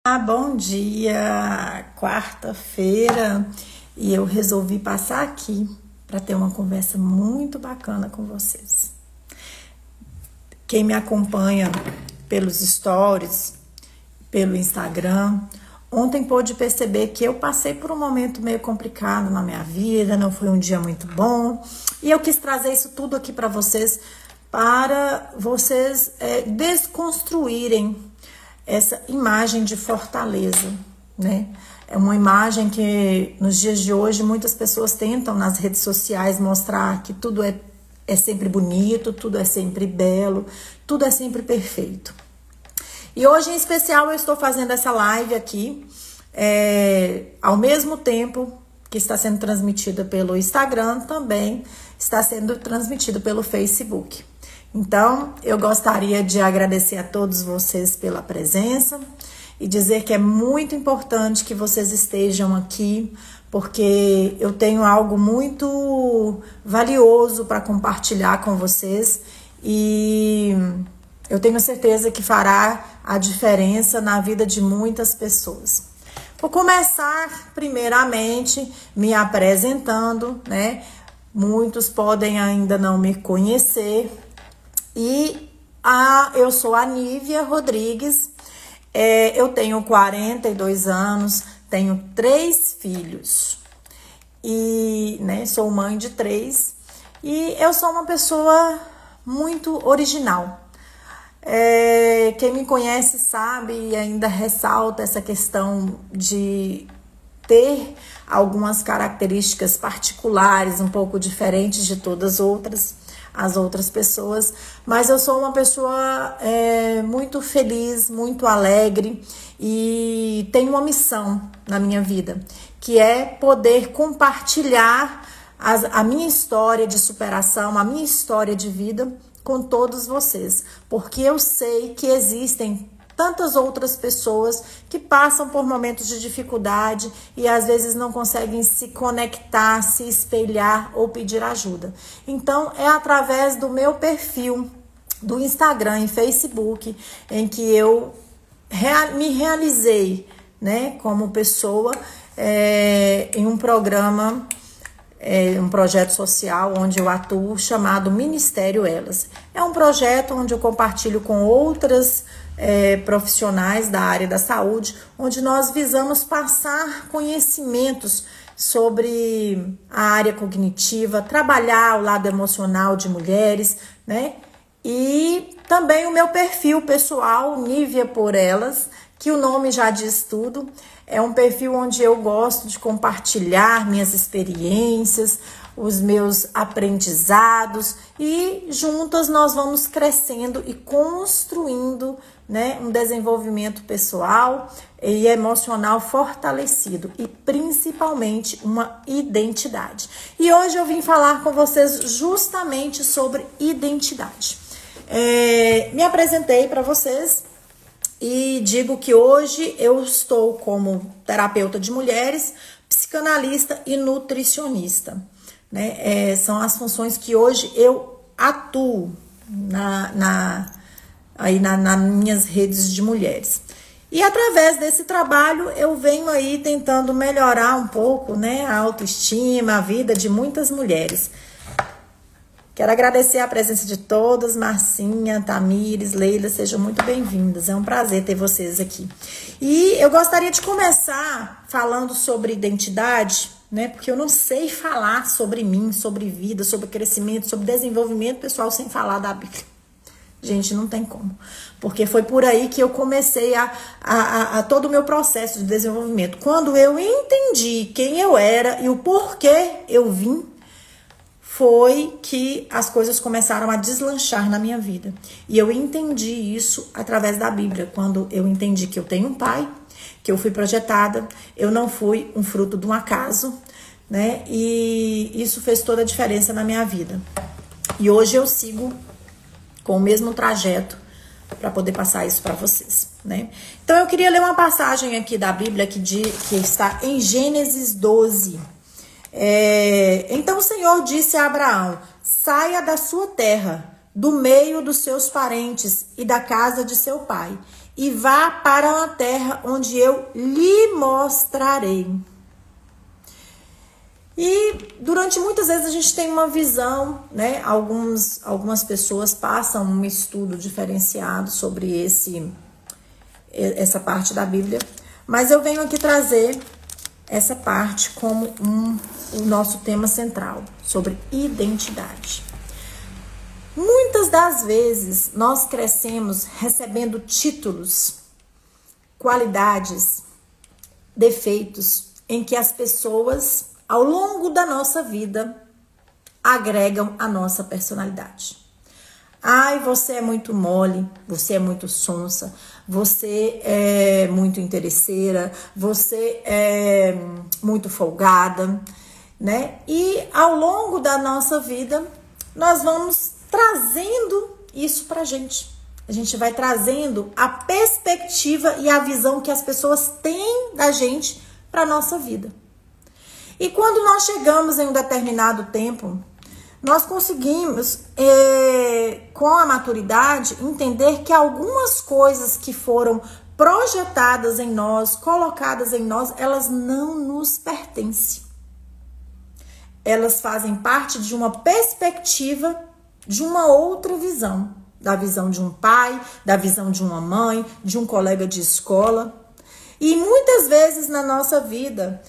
Bom dia, quarta-feira, e eu resolvi passar aqui para ter uma conversa muito bacana com vocês. Quem me acompanha pelos stories, pelo Instagram, ontem pôde perceber que eu passei por um momento meio complicado na minha vida, não foi um dia muito bom, e eu quis trazer isso tudo aqui para vocês desconstruírem essa imagem de fortaleza, né? É uma imagem que nos dias de hoje muitas pessoas tentam nas redes sociais mostrar que tudo é sempre bonito, tudo é sempre belo, tudo é sempre perfeito. E hoje em especial eu estou fazendo essa live aqui, ao mesmo tempo que está sendo transmitida pelo Instagram, também está sendo transmitida pelo Facebook. Então, eu gostaria de agradecer a todos vocês pela presença e dizer que é muito importante que vocês estejam aqui, porque eu tenho algo muito valioso para compartilhar com vocês e eu tenho certeza que fará a diferença na vida de muitas pessoas. Vou começar, primeiramente, me apresentando, né? Muitos podem ainda não me conhecer. Eu sou a Nívia Rodrigues, eu tenho 42 anos, tenho 3 filhos e sou mãe de 3 e eu sou uma pessoa muito original. Quem me conhece sabe e ainda ressalta essa questão de ter algumas características particulares, um pouco diferentes de todas as outras pessoas, mas eu sou uma pessoa muito feliz, muito alegre e tenho uma missão na minha vida, que é poder compartilhar a minha história de superação, a minha história de vida com todos vocês, porque eu sei que existem tantas outras pessoas que passam por momentos de dificuldade e às vezes não conseguem se conectar, se espelhar ou pedir ajuda. Então, é através do meu perfil do Instagram e Facebook em que eu me realizei, como pessoa em um programa, um projeto social onde eu atuo chamado Ministério Elas. É um projeto onde eu compartilho com outras profissionais da área da saúde, onde nós visamos passar conhecimentos sobre a área cognitiva, trabalhar o lado emocional de mulheres, E também o meu perfil pessoal, Nívia por Elas, que o nome já diz tudo. É um perfil onde eu gosto de compartilhar minhas experiências, os meus aprendizados e juntas nós vamos crescendo e construindo um desenvolvimento pessoal e emocional fortalecido e principalmente uma identidade. E hoje eu vim falar com vocês justamente sobre identidade. Me apresentei para vocês e digo que hoje eu estou como terapeuta de mulheres, psicanalista e nutricionista. São as funções que hoje eu atuo nas minhas redes de mulheres. E através desse trabalho eu venho aí tentando melhorar um pouco, a autoestima, a vida de muitas mulheres. Quero agradecer a presença de todas, Marcinha, Tamires, Leila, sejam muito bem-vindas. É um prazer ter vocês aqui. E eu gostaria de começar falando sobre identidade, porque eu não sei falar sobre mim, sobre vida, sobre crescimento, sobre desenvolvimento pessoal sem falar da Bíblia. Gente, não tem como. Porque foi por aí que eu comecei a todo o meu processo de desenvolvimento. Quando eu entendi quem eu era e o porquê eu vim, foi que as coisas começaram a deslanchar na minha vida. E eu entendi isso através da Bíblia. Quando eu entendi que eu tenho um pai, que eu fui projetada, eu não fui um fruto de um acaso, E isso fez toda a diferença na minha vida. E hoje eu sigo com o mesmo trajeto para poder passar isso para vocês, Então eu queria ler uma passagem aqui da Bíblia que está em Gênesis 12. Então o Senhor disse a Abraão: saia da sua terra, do meio dos seus parentes e da casa de seu pai, e vá para uma terra onde eu lhe mostrarei. E durante muitas vezes a gente tem uma visão, né? Algumas pessoas passam um estudo diferenciado sobre essa parte da Bíblia, mas eu venho aqui trazer essa parte como o nosso tema central, sobre identidade. Muitas das vezes nós crescemos recebendo títulos, qualidades, defeitos em que as pessoas ao longo da nossa vida agregam a nossa personalidade. Ai, você é muito mole, você é muito sonsa, você é muito interesseira, você é muito folgada, né? E ao longo da nossa vida, nós vamos trazendo isso pra gente. A gente vai trazendo a perspectiva e a visão que as pessoas têm da gente pra nossa vida. E quando nós chegamos em um determinado tempo, nós conseguimos, com a maturidade, entender que algumas coisas que foram projetadas em nós, colocadas em nós, elas não nos pertencem. Elas fazem parte de uma perspectiva, de uma outra visão. Da visão de um pai, da visão de uma mãe, de um colega de escola. E muitas vezes na nossa vida,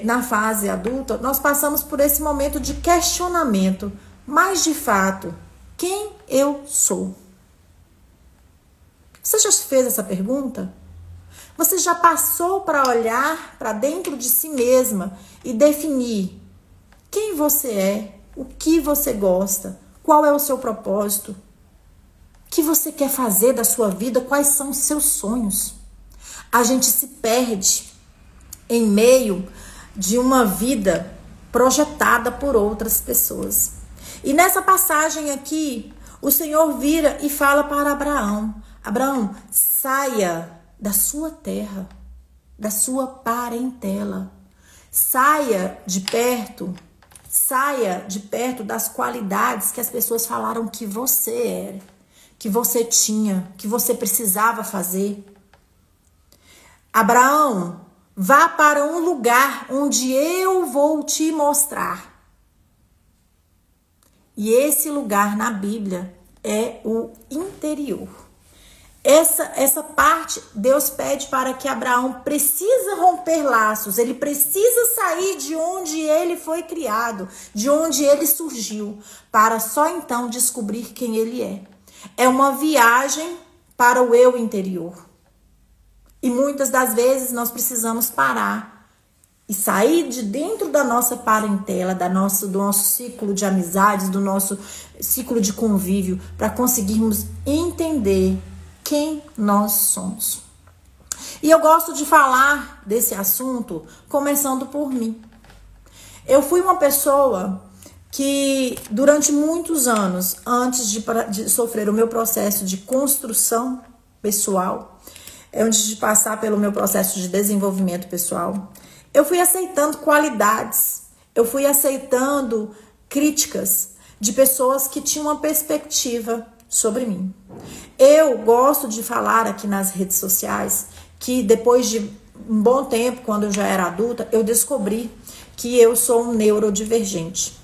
na fase adulta, nós passamos por esse momento de questionamento. Mas, de fato, quem eu sou? Você já fez essa pergunta? Você já passou para olhar para dentro de si mesma e definir quem você é, o que você gosta, qual é o seu propósito, o que você quer fazer da sua vida, quais são os seus sonhos? A gente se perde em meio de uma vida projetada por outras pessoas. E nessa passagem aqui, o Senhor vira e fala para Abraão: Abraão, saia da sua terra, da sua parentela, saia de perto das qualidades que as pessoas falaram que você era, que você tinha, que você precisava fazer. Abraão, vá para um lugar onde eu vou te mostrar. E esse lugar na Bíblia é o interior. Essa parte, Deus pede para que Abraão precisa romper laços. Ele precisa sair de onde ele foi criado, de onde ele surgiu, para só então descobrir quem ele é. É uma viagem para o eu interior. E muitas das vezes nós precisamos parar e sair de dentro da nossa parentela, do nosso ciclo de amizades, do nosso ciclo de convívio, para conseguirmos entender quem nós somos. E eu gosto de falar desse assunto começando por mim. Eu fui uma pessoa que durante muitos anos, antes de sofrer o meu processo de construção pessoal, antes de passar pelo meu processo de desenvolvimento pessoal, eu fui aceitando qualidades, eu fui aceitando críticas de pessoas que tinham uma perspectiva sobre mim. Eu gosto de falar aqui nas redes sociais que depois de um bom tempo, quando eu já era adulta, eu descobri que eu sou um neurodivergente.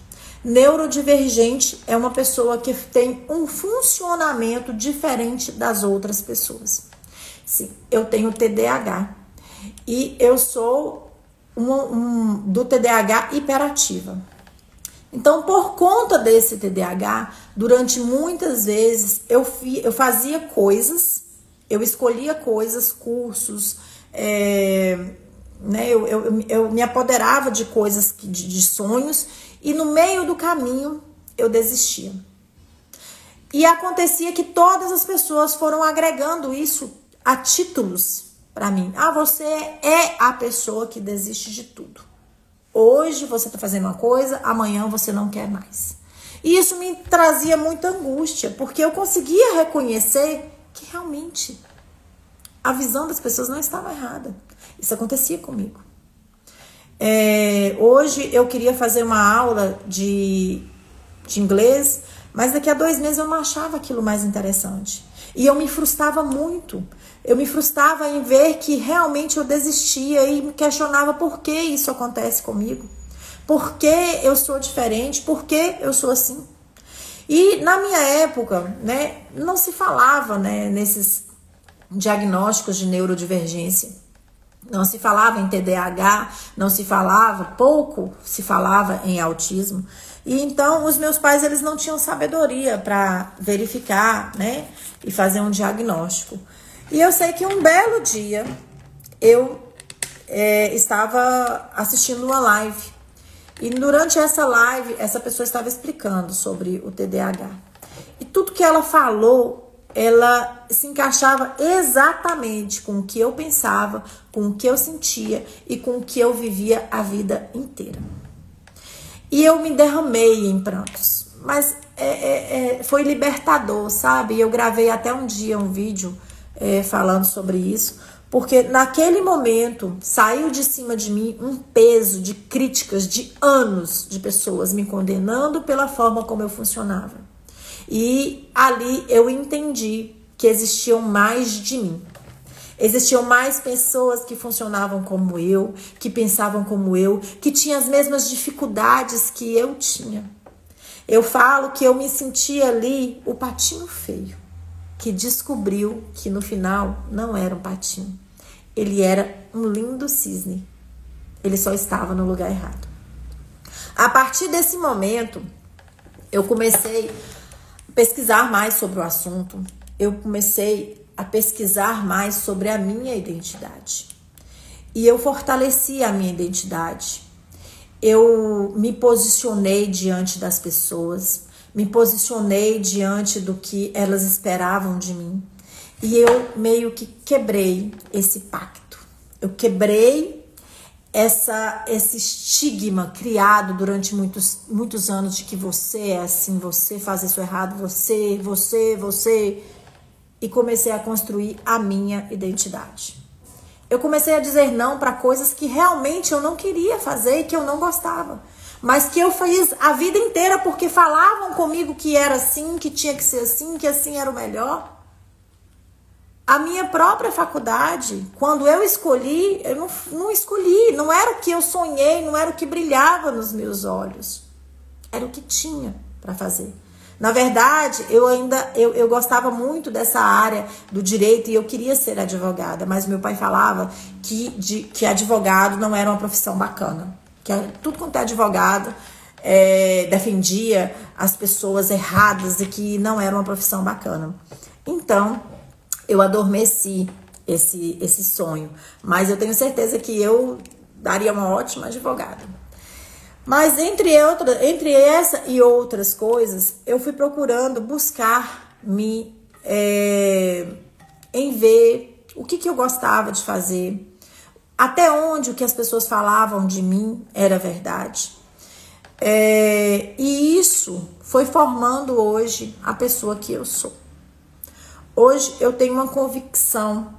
Neurodivergente é uma pessoa que tem um funcionamento diferente das outras pessoas. Sim, eu tenho TDAH e eu sou do TDAH hiperativa. Então, por conta desse TDAH, durante muitas vezes eu fazia coisas, eu escolhia coisas, cursos, né, eu me apoderava de coisas, de sonhos, e no meio do caminho eu desistia. E acontecia que todas as pessoas foram agregando isso a títulos para mim. Ah, você é a pessoa que desiste de tudo. Hoje você está fazendo uma coisa, amanhã você não quer mais. E isso me trazia muita angústia, porque eu conseguia reconhecer que realmente a visão das pessoas não estava errada. Isso acontecia comigo. Hoje eu queria fazer uma aula de inglês, mas daqui a 2 meses eu não achava aquilo mais interessante. E eu me frustrava muito. Eu me frustrava em ver que realmente eu desistia e me questionava por que isso acontece comigo. Por que eu sou diferente? Por que eu sou assim? E na minha época, né, não se falava, né, nesses diagnósticos de neurodivergência. Não se falava em TDAH, não se falava, pouco se falava em autismo. E então os meus pais, eles não tinham sabedoria para verificar, né, e fazer um diagnóstico. E eu sei que um belo dia eu estava assistindo uma live. E durante essa live, essa pessoa estava explicando sobre o TDAH. E tudo que ela falou, ela se encaixava exatamente com o que eu pensava, com o que eu sentia e com o que eu vivia a vida inteira. E eu me derramei em prantos. Mas foi libertador, sabe? Eu gravei até um dia um vídeo falando sobre isso. Porque naquele momento saiu de cima de mim um peso de críticas de anos de pessoas me condenando pela forma como eu funcionava. E ali eu entendi que existiam mais de mim. Existiam mais pessoas que funcionavam como eu, que pensavam como eu, que tinham as mesmas dificuldades que eu tinha. Eu falo que eu me sentia ali o patinho feio, que descobriu que no final não era um patinho. Ele era um lindo cisne. Ele só estava no lugar errado. A partir desse momento, eu comecei a pesquisar mais sobre o assunto. Eu comecei a pesquisar mais sobre a minha identidade. E eu fortaleci a minha identidade. Eu me posicionei diante das pessoas. Me posicionei diante do que elas esperavam de mim. E eu meio que quebrei esse pacto. Eu quebrei esse estigma criado durante muitos anos de que você é assim, você faz isso errado, você. E comecei a construir a minha identidade. Eu comecei a dizer não para coisas que realmente eu não queria fazer e que eu não gostava. Mas que eu fiz a vida inteira porque falavam comigo que era assim, que tinha que ser assim, que assim era o melhor. A minha própria faculdade, quando eu escolhi, eu não escolhi, não era o que eu sonhei, não era o que brilhava nos meus olhos. Era o que tinha para fazer. Na verdade, eu gostava muito dessa área do direito e eu queria ser advogada, mas meu pai falava que advogado não era uma profissão bacana. Que tudo quanto é advogado defendia as pessoas erradas e que não era uma profissão bacana. Então, eu adormeci esse sonho, mas eu tenho certeza que eu daria uma ótima advogada. Mas entre essa e outras coisas, eu fui procurando buscar em ver o que eu gostava de fazer, até onde o que as pessoas falavam de mim era verdade. E isso foi formando hoje a pessoa que eu sou. Hoje eu tenho uma convicção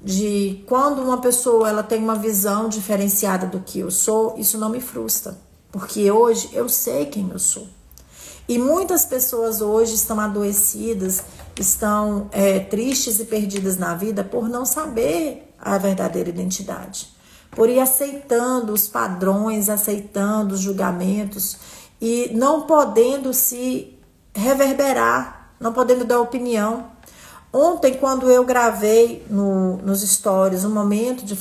de quando uma pessoa ela tem uma visão diferenciada do que eu sou, isso não me frustra, porque hoje eu sei quem eu sou. E muitas pessoas hoje estão adoecidas, estão tristes e perdidas na vida por não saber a verdadeira identidade, por ir aceitando os padrões, aceitando os julgamentos e não podendo se reverberar, não podendo dar opinião. Ontem, quando eu gravei nos stories um momento de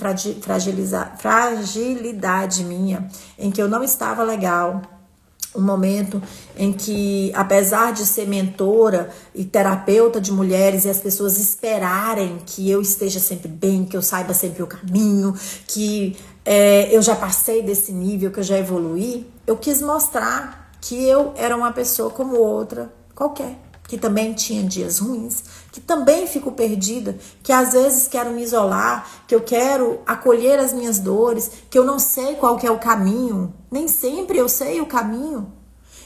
fragilidade minha, em que eu não estava legal, um momento em que, apesar de ser mentora e terapeuta de mulheres e as pessoas esperarem que eu esteja sempre bem, que eu saiba sempre o caminho, que eu já passei desse nível, que eu já evoluí, eu quis mostrar que eu era uma pessoa como outra qualquer, que também tinha dias ruins, que também fico perdida, que às vezes quero me isolar, que eu quero acolher as minhas dores, que eu não sei qual que é o caminho, nem sempre eu sei o caminho.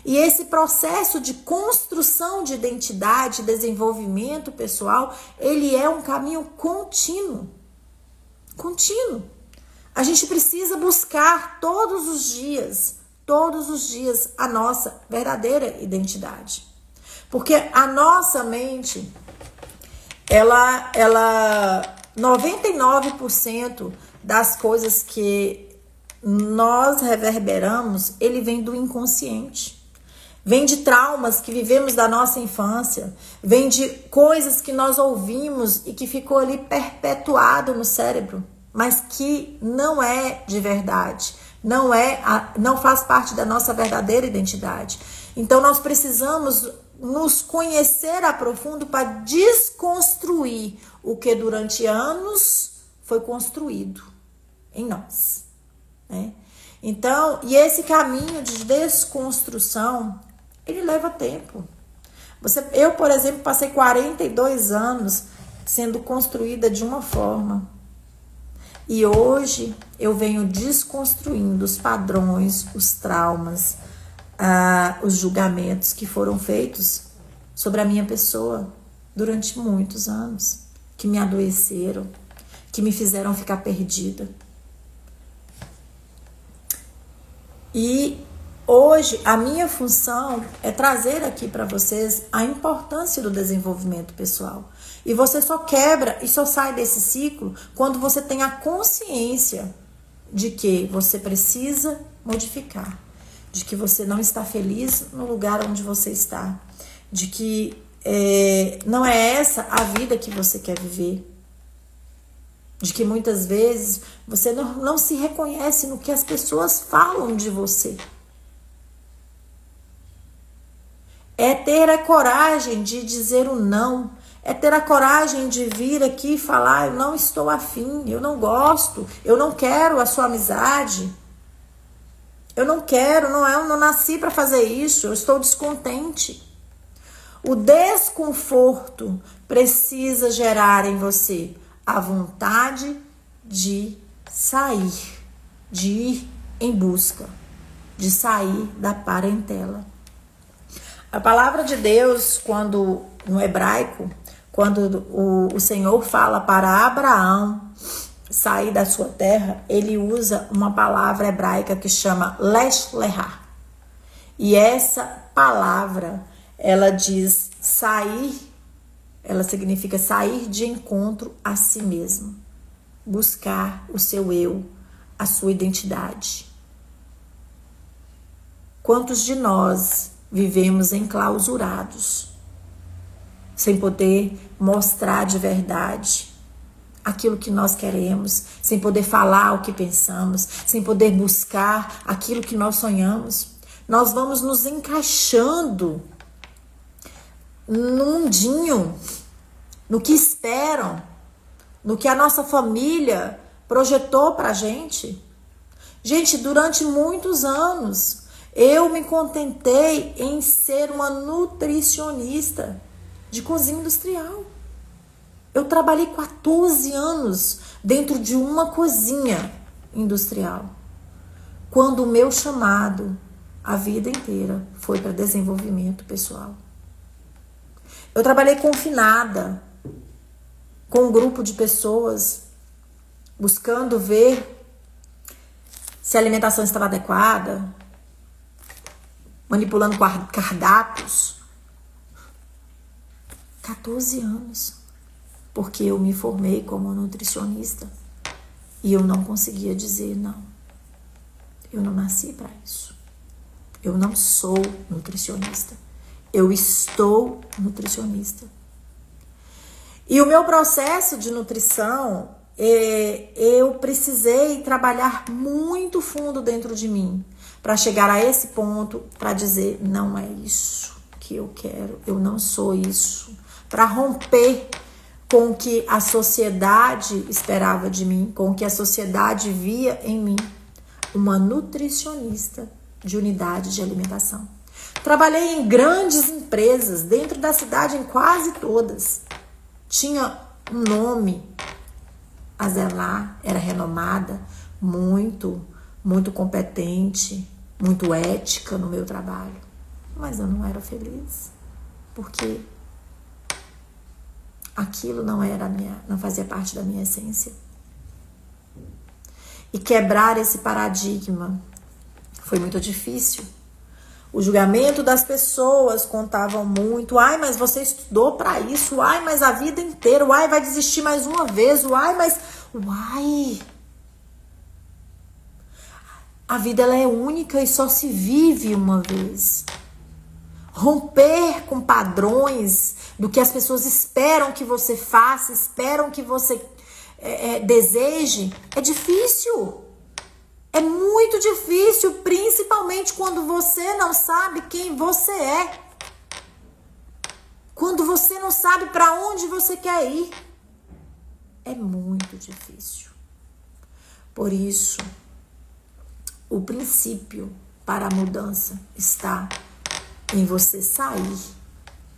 E esse processo de construção de identidade, desenvolvimento pessoal, ele é um caminho contínuo. Contínuo. A gente precisa buscar todos os dias, a nossa verdadeira identidade. Porque a nossa mente, ela 99% das coisas que nós reverberamos, ele vem do inconsciente. Vem de traumas que vivemos da nossa infância, vem de coisas que nós ouvimos e que ficou ali perpetuado no cérebro, mas que não é de verdade, não faz parte da nossa verdadeira identidade. Então nós precisamos nos conhecer a profundo para desconstruir o que durante anos foi construído em nós, né? Então, e esse caminho de desconstrução, ele leva tempo. Eu, por exemplo, passei 42 anos sendo construída de uma forma. E hoje eu venho desconstruindo os padrões, os traumas, os julgamentos que foram feitos sobre a minha pessoa durante muitos anos, que me adoeceram, que me fizeram ficar perdida. E hoje a minha função é trazer aqui para vocês a importância do desenvolvimento pessoal. E você só quebra e só sai desse ciclo quando você tem a consciência de que você precisa modificar, de que você não está feliz no lugar onde você está, de que não é essa a vida que você quer viver, de que muitas vezes você não se reconhece no que as pessoas falam de você. É ter a coragem de dizer o não, é ter a coragem de vir aqui e falar: eu não estou afim, eu não gosto, eu não quero a sua amizade, eu não quero, eu não nasci para fazer isso, eu estou descontente. O desconforto precisa gerar em você a vontade de sair, de ir em busca, de sair da parentela. A palavra de Deus, quando no hebraico, quando o Senhor fala para Abraão sair da sua terra, ele usa uma palavra hebraica que chama Lesh Lehá. E essa palavra, ela diz sair, ela significa sair de encontro a si mesmo, buscar o seu eu, a sua identidade. Quantos de nós vivemos enclausurados, sem poder mostrar de verdade aquilo que nós queremos, sem poder falar o que pensamos, sem poder buscar aquilo que nós sonhamos? Nós vamos nos encaixando no mundinho, no que esperam, no que a nossa família projetou pra gente. Gente, durante muitos anos, eu me contentei em ser uma nutricionista de cozinha industrial. Eu trabalhei 14 anos dentro de uma cozinha industrial, quando o meu chamado a vida inteira foi para desenvolvimento pessoal. Eu trabalhei confinada com um grupo de pessoas, buscando ver se a alimentação estava adequada, manipulando cardápios. 14 anos, porque eu me formei como nutricionista e eu não conseguia dizer não. Eu não nasci para isso. Eu não sou nutricionista. Eu estou nutricionista. E o meu processo de nutrição, eu precisei trabalhar muito fundo dentro de mim para chegar a esse ponto, para dizer: não é isso que eu quero, eu não sou isso. Para romper com o que a sociedade esperava de mim, com o que a sociedade via em mim, uma nutricionista de unidade de alimentação. Trabalhei em grandes empresas, dentro da cidade, em quase todas. Tinha um nome a zelar, era renomada, muito competente, muito ética no meu trabalho. Mas eu não era feliz, porque aquilo não fazia parte da minha essência. E quebrar esse paradigma foi muito difícil, O julgamento das pessoas contavam muito. Ai, mas você estudou para isso. Ai, mas a vida inteira. Ai, vai desistir mais uma vez. Ai, mas... Uai! A vida ela é única e só se vive uma vez. Romper com padrões do que as pessoas esperam que você faça, esperam que você deseje, é difícil. É muito difícil, principalmente quando você não sabe quem você é. Quando você não sabe para onde você quer ir. É muito difícil. Por isso, o princípio para a mudança está em você sair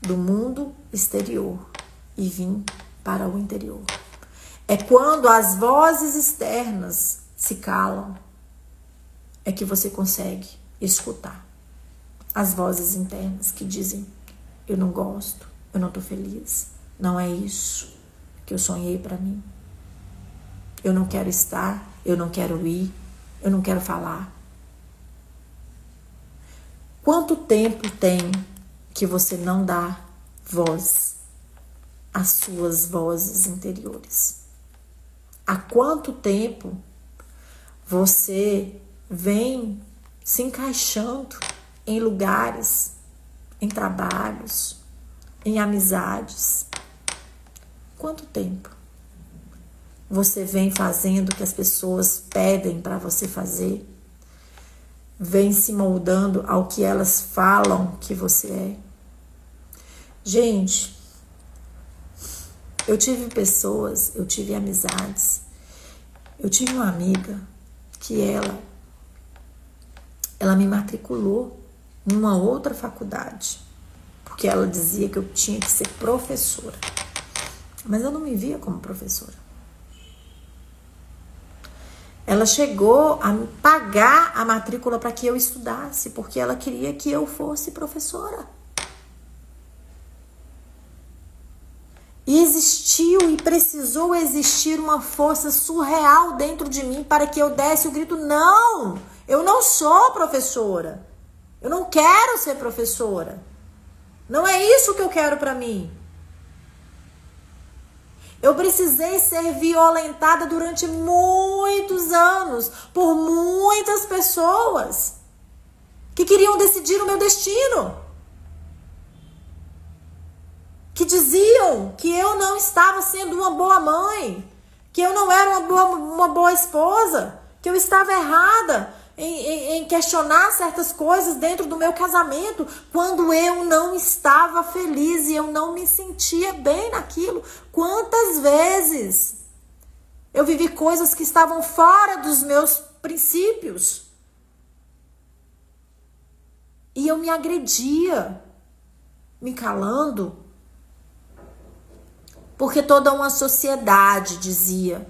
do mundo exterior e vir para o interior. É quando as vozes externas se calam, é que você consegue escutar as vozes internas que dizem: eu não gosto, eu não tô feliz, não é isso que eu sonhei para mim. Eu não quero estar, eu não quero ir, eu não quero falar. Quanto tempo tem que você não dá voz às suas vozes interiores? Há quanto tempo você vem se encaixando em lugares, em trabalhos, em amizades? Quanto tempo você vem fazendo o que as pessoas pedem para você fazer? Vem se moldando ao que elas falam que você é? Gente, eu tive pessoas, eu tive amizades. Eu tive uma amiga que ela me matriculou numa outra faculdade, porque ela dizia que eu tinha que ser professora. Mas eu não me via como professora. Ela chegou a me pagar a matrícula para que eu estudasse, porque ela queria que eu fosse professora. E existiu e precisou existir uma força surreal dentro de mim para que eu desse o grito: não, eu não sou professora. Eu não quero ser professora. Não é isso que eu quero para mim. Eu precisei ser violentada durante muitos anos por muitas pessoas que queriam decidir o meu destino. Que diziam que eu não estava sendo uma boa mãe, que eu não era uma boa esposa, que eu estava errada em questionar certas coisas dentro do meu casamento, quando eu não estava feliz e eu não me sentia bem naquilo. Quantas vezes eu vivi coisas que estavam fora dos meus princípios e eu me agredia, me calando, porque toda uma sociedade dizia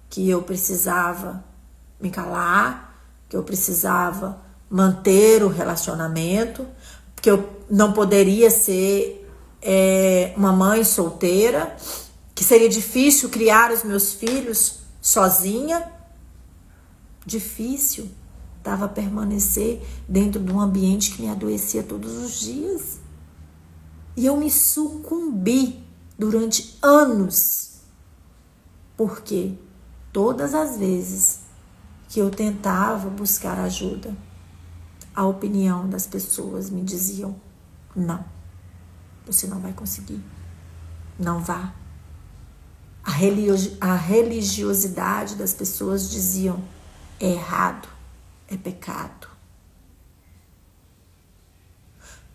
que eu precisava me calar, que eu precisava manter o relacionamento, que eu não poderia ser uma mãe solteira, que seria difícil criar os meus filhos sozinha. Difícil estava permanecer dentro de um ambiente que me adoecia todos os dias. E eu me sucumbi durante anos, porque todas as vezes que eu tentava buscar ajuda, a opinião das pessoas me diziam: não, você não vai conseguir, não vá. A religiosidade das pessoas diziam: é errado, é pecado.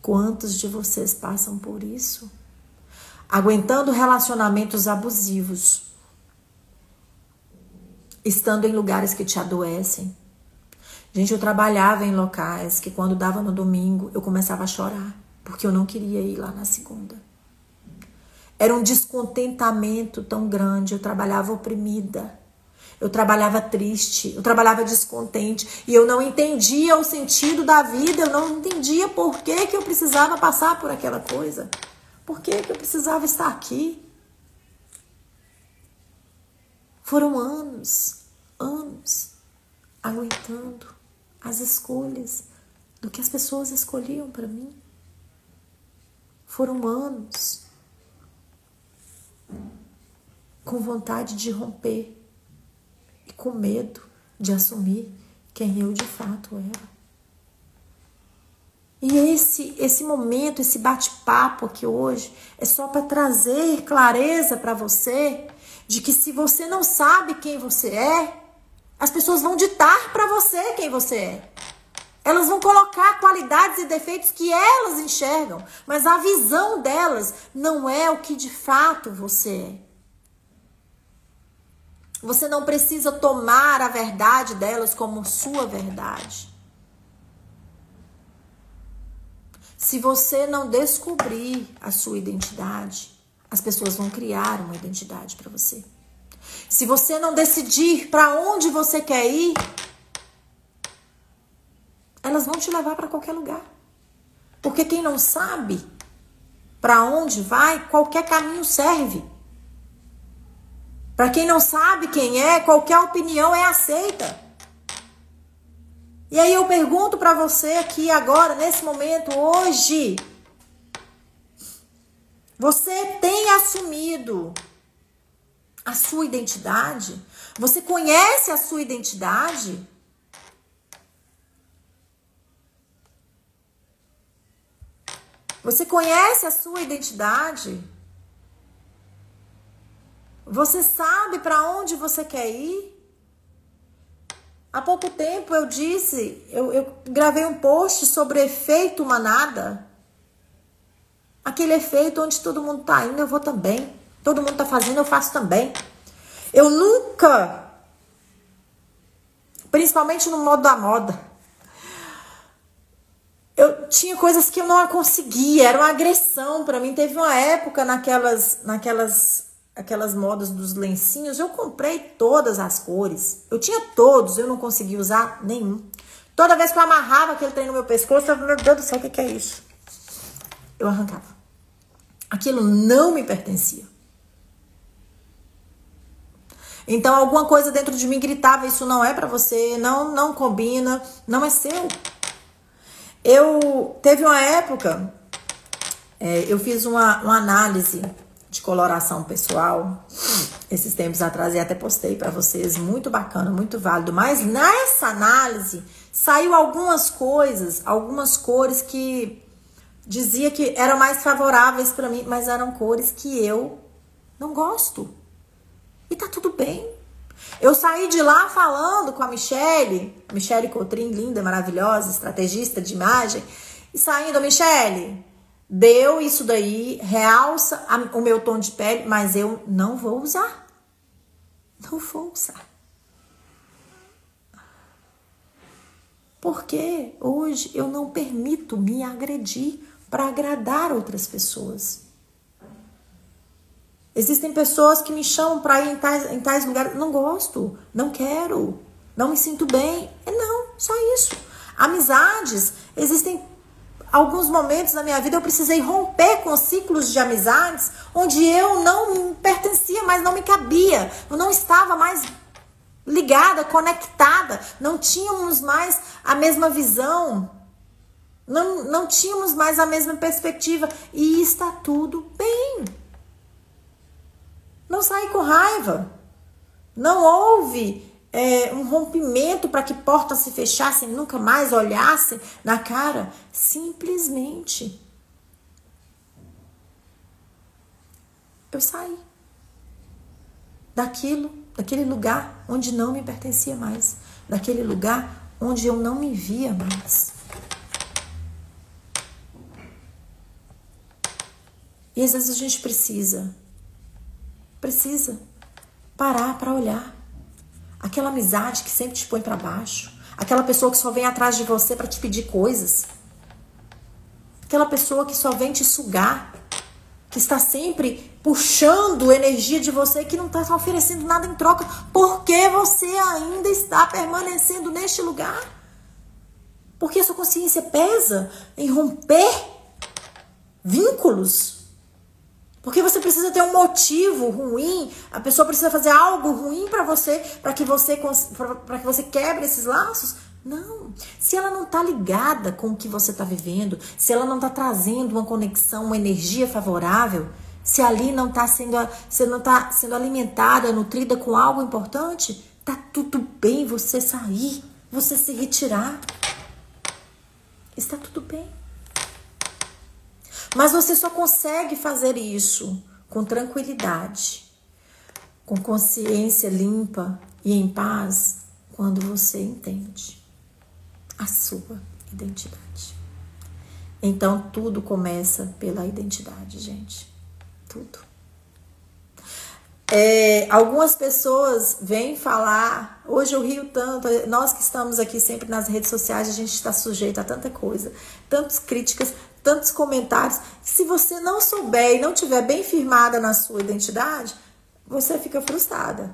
Quantos de vocês passam por isso? Aguentando relacionamentos abusivos, estando em lugares que te adoecem. Gente, eu trabalhava em locais que quando dava no domingo, eu começava a chorar, porque eu não queria ir lá na segunda. Era um descontentamento tão grande, eu trabalhava oprimida, eu trabalhava triste, eu trabalhava descontente, e eu não entendia o sentido da vida, eu não entendia por que eu precisava passar por aquela coisa, por que eu precisava estar aqui. Foram anos aguentando as escolhas do que as pessoas escolhiam para mim. Foram anos com vontade de romper e com medo de assumir quem eu de fato era. E esse momento, esse bate-papo aqui hoje é só para trazer clareza para você de que se você não sabe quem você é, as pessoas vão ditar para você quem você é. Elas vão colocar qualidades e defeitos que elas enxergam, mas a visão delas não é o que de fato você é. Você não precisa tomar a verdade delas como sua verdade. Se você não descobrir a sua identidade, as pessoas vão criar uma identidade para você. Se você não decidir para onde você quer ir, elas vão te levar para qualquer lugar. Porque quem não sabe para onde vai, qualquer caminho serve. Para quem não sabe quem é, qualquer opinião é aceita. E aí eu pergunto para você aqui agora, nesse momento, hoje, você tem assumido a sua identidade? Você conhece a sua identidade? Você conhece a sua identidade? Você sabe para onde você quer ir? Há pouco tempo eu gravei um post sobre efeito manada. Aquele efeito onde todo mundo tá indo, eu vou também. Todo mundo tá fazendo, eu faço também. Eu nunca, principalmente no modo da moda, eu tinha coisas que eu não conseguia, era uma agressão para mim. Teve uma época aquelas modas dos lencinhos, eu comprei todas as cores. Eu tinha todos, eu não conseguia usar nenhum. Toda vez que eu amarrava aquele trem no meu pescoço, eu falava, meu Deus do céu, o que é isso? Eu arrancava. Aquilo não me pertencia. Então alguma coisa dentro de mim gritava, isso não é pra você, não combina, não é seu. Teve uma época, eu fiz uma análise de coloração pessoal esses tempos atrás e até postei para vocês, muito bacana, muito válido, mas nessa análise saiu algumas cores que dizia que eram mais favoráveis para mim, mas eram cores que eu não gosto. E tá tudo bem. Eu saí de lá falando com a Michele Cotrim, linda, maravilhosa, estrategista de imagem, e saindo, Michele, deu isso daí, realça o meu tom de pele, mas eu não vou usar. Não vou usar. Porque hoje eu não permito me agredir para agradar outras pessoas. Existem pessoas que me chamam para ir em tais lugares. Não gosto, não quero, não me sinto bem. Não, só isso. Amizades, existem alguns momentos na minha vida eu precisei romper com ciclos de amizades onde eu não pertencia, mas não me cabia. Eu não estava mais ligada, conectada. Não tínhamos mais a mesma visão. Não tínhamos mais a mesma perspectiva. E está tudo bem. Não saí com raiva. Não houve um rompimento para que portas se fechassem, nunca mais olhassem na cara. Simplesmente eu saí daquele lugar onde não me pertencia mais, daquele lugar onde eu não me via mais. E às vezes a gente precisa parar para olhar. Aquela amizade que sempre te põe para baixo. Aquela pessoa que só vem atrás de você para te pedir coisas. Aquela pessoa que só vem te sugar. Que está sempre puxando energia de você e que não está oferecendo nada em troca. Porque você ainda está permanecendo neste lugar. Porque a sua consciência pesa em romper vínculos. Porque você precisa ter um motivo ruim, a pessoa precisa fazer algo ruim para você que você quebre esses laços. Não. Se ela não está ligada com o que você está vivendo, se ela não está trazendo uma conexão, uma energia favorável, se ali não está sendo, você não está sendo alimentada, nutrida com algo importante, tá tudo bem você sair, você se retirar. Está tudo bem. Mas você só consegue fazer isso com tranquilidade, com consciência limpa e em paz, quando você entende a sua identidade. Então, tudo começa pela identidade, gente. Tudo. Algumas pessoas vêm falar, hoje eu rio tanto, nós que estamos aqui sempre nas redes sociais, a gente está sujeito a tanta coisa, tantas críticas, tantos comentários, que se você não souber e não tiver bem firmada na sua identidade, você fica frustrada.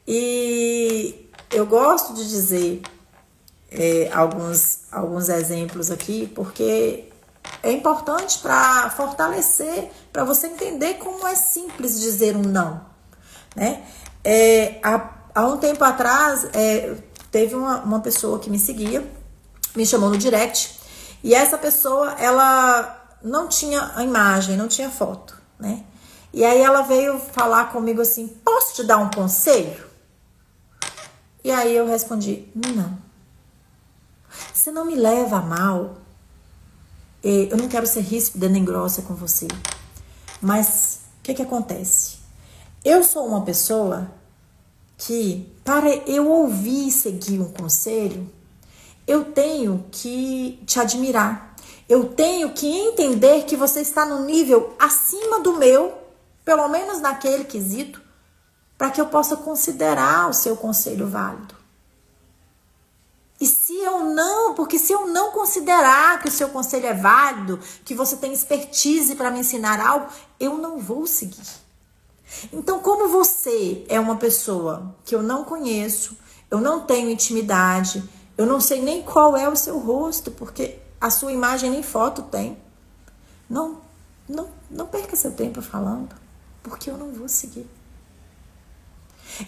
E eu gosto de dizer alguns exemplos aqui, porque é importante para fortalecer, para você entender como é simples dizer um não, né? Há um tempo atrás, teve uma pessoa que me seguia, me chamou no direct, e essa pessoa, ela não tinha a imagem, não tinha foto, né? E aí ela veio falar comigo assim, posso te dar um conselho? E aí eu respondi, não. Você não me leva a mal. Eu não quero ser ríspida nem grossa com você. Mas o que acontece? Eu sou uma pessoa que, para eu ouvir e seguir um conselho, eu tenho que te admirar. Eu tenho que entender que você está no nível acima do meu, pelo menos naquele quesito, para que eu possa considerar o seu conselho válido. E porque se eu não considerar que o seu conselho é válido, que você tem expertise para me ensinar algo, eu não vou seguir. Então, como você é uma pessoa que eu não conheço, eu não tenho intimidade, eu não sei nem qual é o seu rosto, porque a sua imagem nem foto tem. Não perca seu tempo falando, porque eu não vou seguir.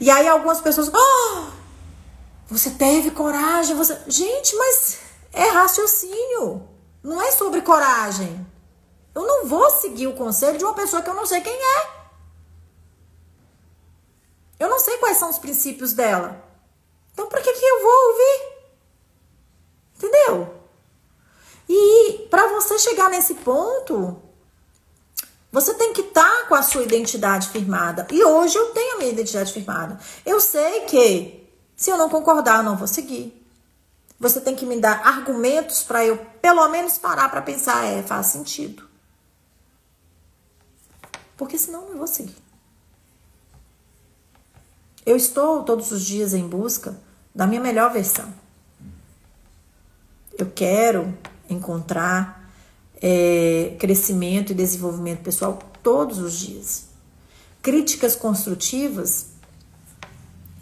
E aí algumas pessoas, você teve coragem, Gente, mas é raciocínio, não é sobre coragem. Eu não vou seguir o conselho de uma pessoa que eu não sei quem é. Eu não sei quais são os princípios dela. Então, por que eu vou ouvir? Entendeu? E para você chegar nesse ponto, você tem que estar com a sua identidade firmada. E hoje eu tenho a minha identidade firmada. Eu sei que se eu não concordar, eu não vou seguir. Você tem que me dar argumentos para eu, pelo menos, parar para pensar, faz sentido. Porque senão eu não vou seguir. Eu estou todos os dias em busca da minha melhor versão. Eu quero encontrar crescimento e desenvolvimento pessoal todos os dias. Críticas construtivas,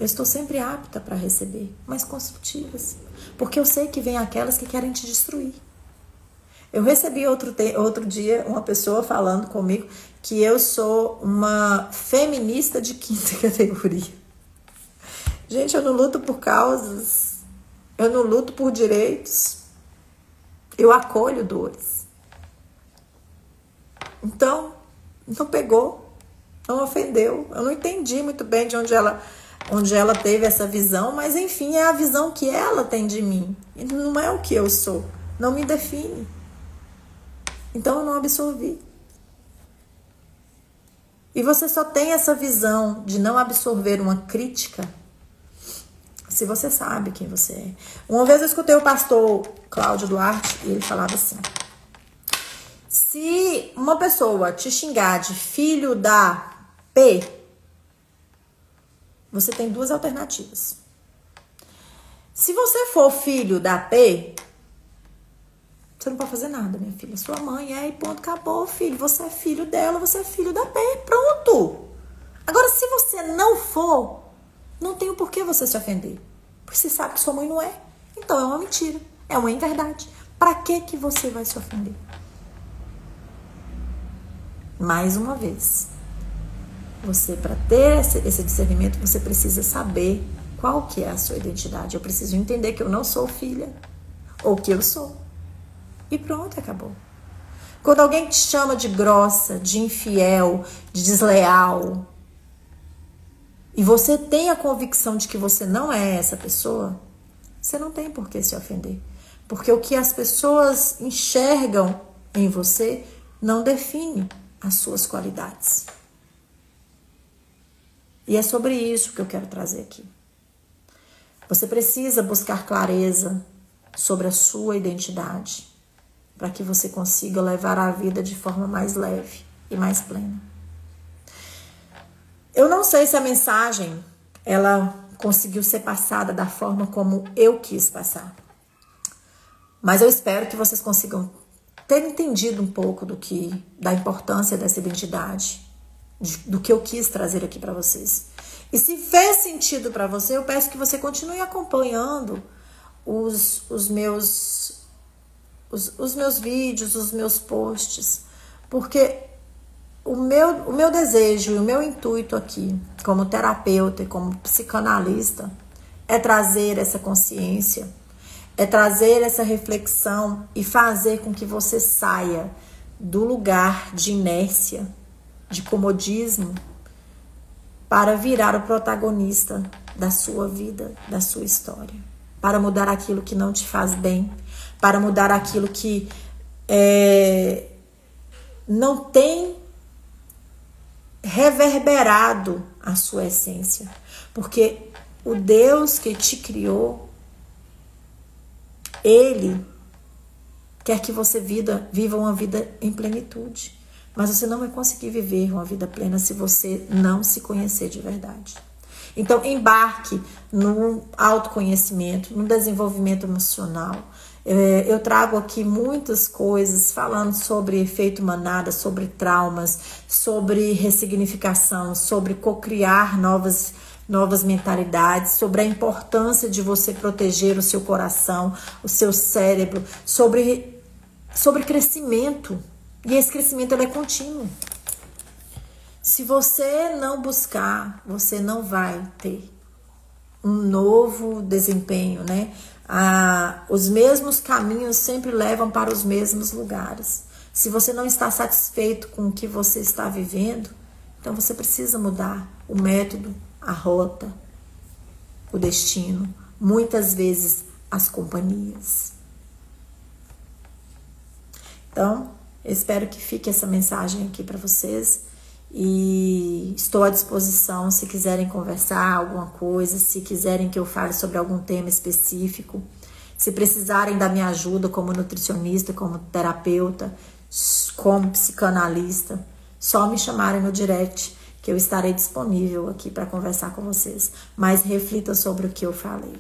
eu estou sempre apta para receber, mas construtivas. Porque eu sei que vem aquelas que querem te destruir. Eu recebi outro dia uma pessoa falando comigo que eu sou uma feminista de quinta categoria. Gente, eu não luto por causas, eu não luto por direitos, eu acolho dores. Então, não pegou, não ofendeu. Eu não entendi muito bem de onde ela teve essa visão, mas enfim, é a visão que ela tem de mim. E não é o que eu sou, não me define. Então eu não absorvi. E você só tem essa visão de não absorver uma crítica se você sabe quem você é. Uma vez eu escutei o pastor Cláudio Duarte e ele falava assim: se uma pessoa te xingar de filho da P, você tem duas alternativas. Se você for filho da P, você não pode fazer nada, minha filha. Sua mãe e ponto, acabou, filho. Você é filho dela, você é filho da P, pronto. Agora, se você não for, não tem o porquê você se ofender. Porque você sabe que sua mãe não é. Então é uma mentira, é uma inverdade. Pra que você vai se ofender? Mais uma vez, você, para ter esse discernimento, você precisa saber Qual que é a sua identidade? Eu preciso entender que eu não sou filha, ou que eu sou. E pronto, acabou. Quando alguém te chama de grossa, de infiel, de desleal, e você tem a convicção de que você não é essa pessoa, você não tem por que se ofender. Porque o que as pessoas enxergam em você não define as suas qualidades. E é sobre isso que eu quero trazer aqui. Você precisa buscar clareza sobre a sua identidade, para que você consiga levar a vida de forma mais leve e mais plena. Eu não sei se a mensagem ela conseguiu ser passada da forma como eu quis passar, mas eu espero que vocês consigam ter entendido um pouco da importância dessa identidade, do que eu quis trazer aqui para vocês. E se fez sentido para você, eu peço que você continue acompanhando os meus vídeos, os meus posts, porque o meu desejo e o meu intuito aqui, como terapeuta e como psicanalista, é trazer essa consciência, é trazer essa reflexão e fazer com que você saia do lugar de inércia, de comodismo, para virar o protagonista da sua vida, da sua história. Para mudar aquilo que não te faz bem, para mudar aquilo que não tem reverberado a sua essência. Porque o Deus que te criou, Ele quer que você viva uma vida em plenitude. Mas você não vai conseguir viver uma vida plena se você não se conhecer de verdade. Então, embarque no autoconhecimento, no desenvolvimento emocional. Eu trago aqui muitas coisas falando sobre efeito manada, sobre traumas, sobre ressignificação, sobre cocriar novas mentalidades, sobre a importância de você proteger o seu coração, o seu cérebro, sobre crescimento. E esse crescimento ele é contínuo. Se você não buscar, você não vai ter um novo desempenho, né? Os mesmos caminhos sempre levam para os mesmos lugares. Se você não está satisfeito com o que você está vivendo, então você precisa mudar o método, a rota, o destino, muitas vezes as companhias. Então, eu espero que fique essa mensagem aqui para vocês e estou à disposição se quiserem conversar alguma coisa, se quiserem que eu fale sobre algum tema específico, se precisarem da minha ajuda como nutricionista, como terapeuta, como psicanalista, só me chamarem no direct que eu estarei disponível aqui para conversar com vocês. Mas reflita sobre o que eu falei.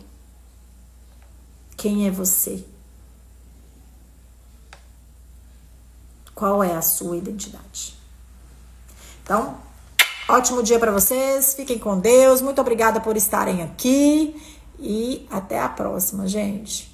Quem é você? Qual é a sua identidade? Então, ótimo dia para vocês. Fiquem com Deus. Muito obrigada por estarem aqui. E até a próxima, gente.